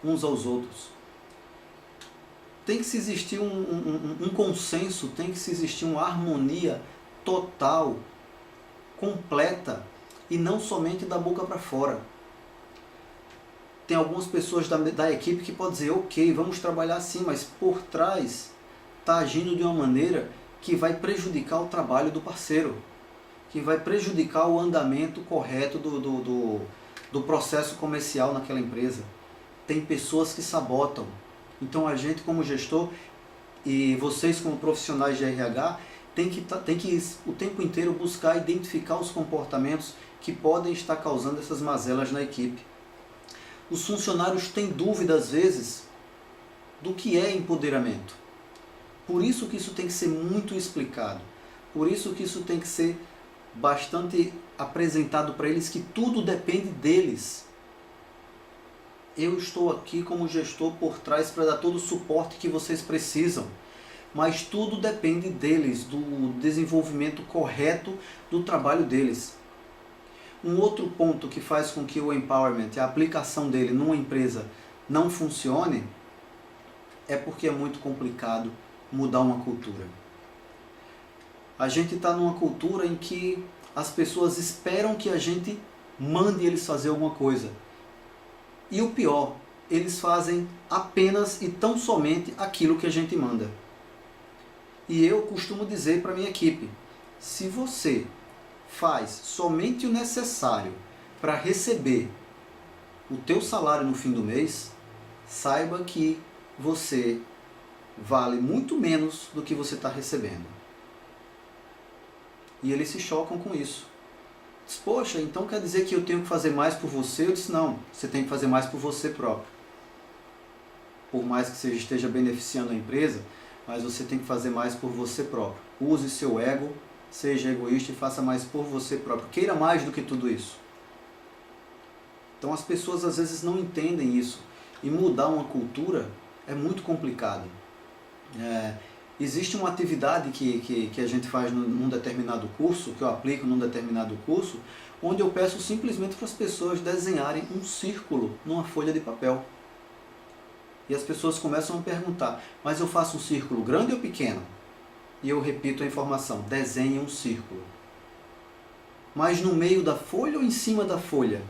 uns aos outros. Tem que se existir um consenso, tem que se existir uma harmonia total, completa, e não somente da boca para fora. Tem algumas pessoas da equipe que podem dizer: ok, vamos trabalhar assim, mas por trás está agindo de uma maneira que vai prejudicar o trabalho do parceiro, que vai prejudicar o andamento correto do processo comercial naquela empresa. Tem pessoas que sabotam. Então a gente, como gestor, e vocês como profissionais de RH, tem que o tempo inteiro buscar identificar os comportamentos que podem estar causando essas mazelas na equipe. Os funcionários têm dúvida às vezes do que é empoderamento. Por isso que isso tem que ser muito explicado. Por isso que isso tem que ser bastante apresentado para eles, que tudo depende deles. Eu estou aqui como gestor por trás para dar todo o suporte que vocês precisam, mas tudo depende deles, do desenvolvimento correto do trabalho deles. Um outro ponto que faz com que o empowerment, a aplicação dele numa empresa, não funcione, é porque é muito complicado mudar uma cultura. A gente está numa cultura em que as pessoas esperam que a gente mande eles fazer alguma coisa. E o pior, eles fazem apenas e tão somente aquilo que a gente manda. E eu costumo dizer para a minha equipe: se você faz somente o necessário para receber o teu salário no fim do mês, saiba que você vale muito menos do que você está recebendo. E eles se chocam com isso. Diz, poxa, então quer dizer que eu tenho que fazer mais por você? Eu disse, não, você tem que fazer mais por você próprio. Por mais que você esteja beneficiando a empresa, mas você tem que fazer mais por você próprio. Use seu ego, seja egoísta e faça mais por você próprio. Queira mais do que tudo isso. Então as pessoas às vezes não entendem isso. E mudar uma cultura é muito complicado. Existe uma atividade que a gente faz num determinado curso, que eu aplico num determinado curso, onde eu peço simplesmente para as pessoas desenharem um círculo numa folha de papel. E as pessoas começam a perguntar, mas eu faço um círculo grande ou pequeno? E eu repito a informação, desenhe um círculo. Mas no meio da folha ou em cima da folha?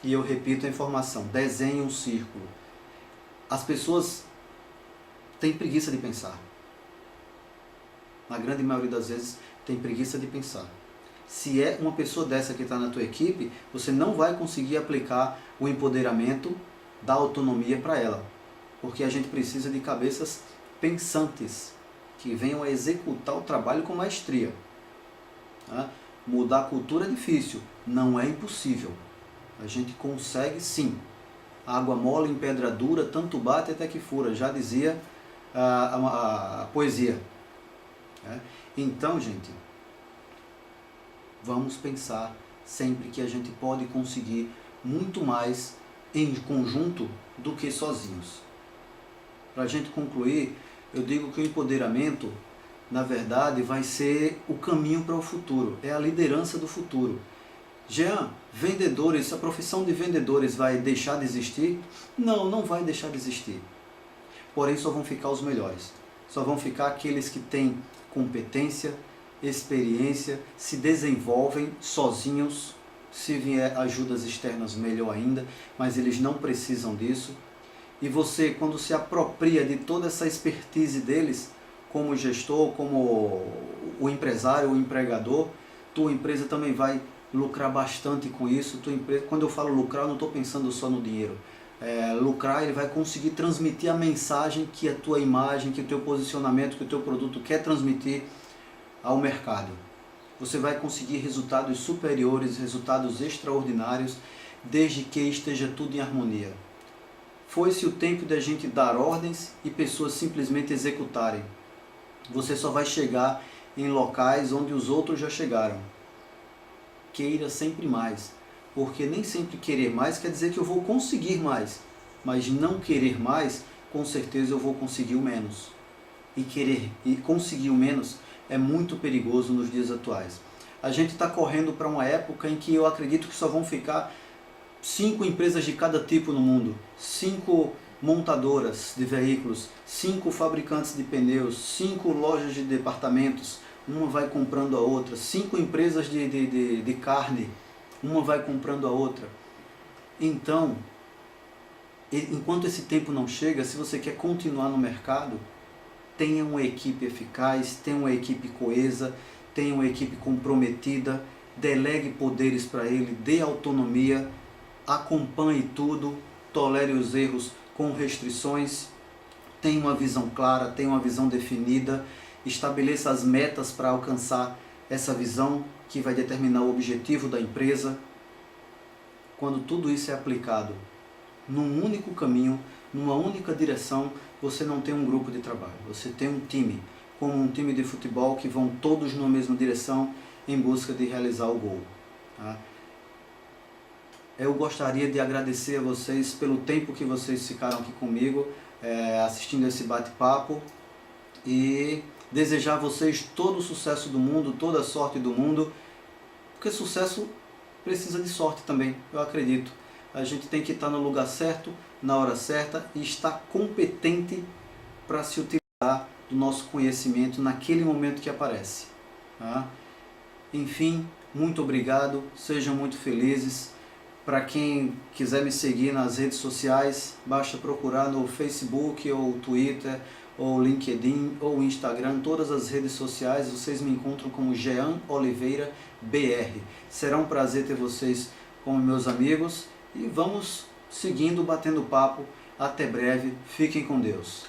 E eu repito a informação, desenhe um círculo. As pessoas têm preguiça de pensar. Na grande maioria das vezes, tem preguiça de pensar. Se é uma pessoa dessa que está na tua equipe, você não vai conseguir aplicar o empoderamento da autonomia para ela. Porque a gente precisa de cabeças pensantes, que venham a executar o trabalho com maestria. Mudar a cultura é difícil, não é impossível. A gente consegue sim. Água mole em pedra dura, tanto bate até que fura, já dizia a poesia. Então, gente, vamos pensar sempre que a gente pode conseguir muito mais em conjunto do que sozinhos. Para a gente concluir, eu digo que o empoderamento, na verdade, vai ser o caminho para o futuro, é a liderança do futuro. Jean, vendedores, a profissão de vendedores vai deixar de existir? Não, não vai deixar de existir. Porém, só vão ficar os melhores. Só vão ficar aqueles que têm competência, experiência, se desenvolvem sozinhos, se vier ajudas externas melhor ainda, mas eles não precisam disso. E você, quando se apropria de toda essa expertise deles, como gestor, como o empresário, o empregador, tua empresa também vai lucrar bastante com isso. Tua empresa, quando eu falo lucrar, eu não estou pensando só no dinheiro. Lucrar, ele vai conseguir transmitir a mensagem que a tua imagem, que o teu posicionamento, que o teu produto quer transmitir ao mercado. Você vai conseguir resultados superiores, resultados extraordinários, desde que esteja tudo em harmonia. Foi-se o tempo de a gente dar ordens e pessoas simplesmente executarem. Você só vai chegar em locais onde os outros já chegaram. Queira sempre mais. Porque nem sempre querer mais quer dizer que eu vou conseguir mais. Mas não querer mais, com certeza eu vou conseguir o menos. E conseguir o menos é muito perigoso nos dias atuais. A gente está correndo para uma época em que eu acredito que só vão ficar 5 empresas de cada tipo no mundo. 5 montadoras de veículos, 5 fabricantes de pneus, 5 lojas de departamentos. Uma vai comprando a outra. 5 empresas de carne. Uma vai comprando a outra. Então, enquanto esse tempo não chega, se você quer continuar no mercado, tenha uma equipe eficaz, tenha uma equipe coesa, tenha uma equipe comprometida, delegue poderes para ele, dê autonomia, acompanhe tudo, tolere os erros com restrições, tenha uma visão clara, tenha uma visão definida, estabeleça as metas para alcançar essa visão que vai determinar o objetivo da empresa. Quando tudo isso é aplicado num único caminho, numa única direção, você não tem um grupo de trabalho, você tem um time, como um time de futebol que vão todos na mesma direção em busca de realizar o gol. Eu gostaria de agradecer a vocês pelo tempo que vocês ficaram aqui comigo, assistindo esse bate-papo, e desejar a vocês todo o sucesso do mundo, toda a sorte do mundo, porque sucesso precisa de sorte também, eu acredito. A gente tem que estar no lugar certo, na hora certa, e estar competente para se utilizar do nosso conhecimento naquele momento que aparece. Enfim, muito obrigado, sejam muito felizes. Para quem quiser me seguir nas redes sociais, basta procurar no Facebook, ou Twitter, ou LinkedIn, ou Instagram, todas as redes sociais, vocês me encontram como Jean Oliveira BR. Será um prazer ter vocês como meus amigos e vamos seguindo, batendo papo. Até breve, fiquem com Deus.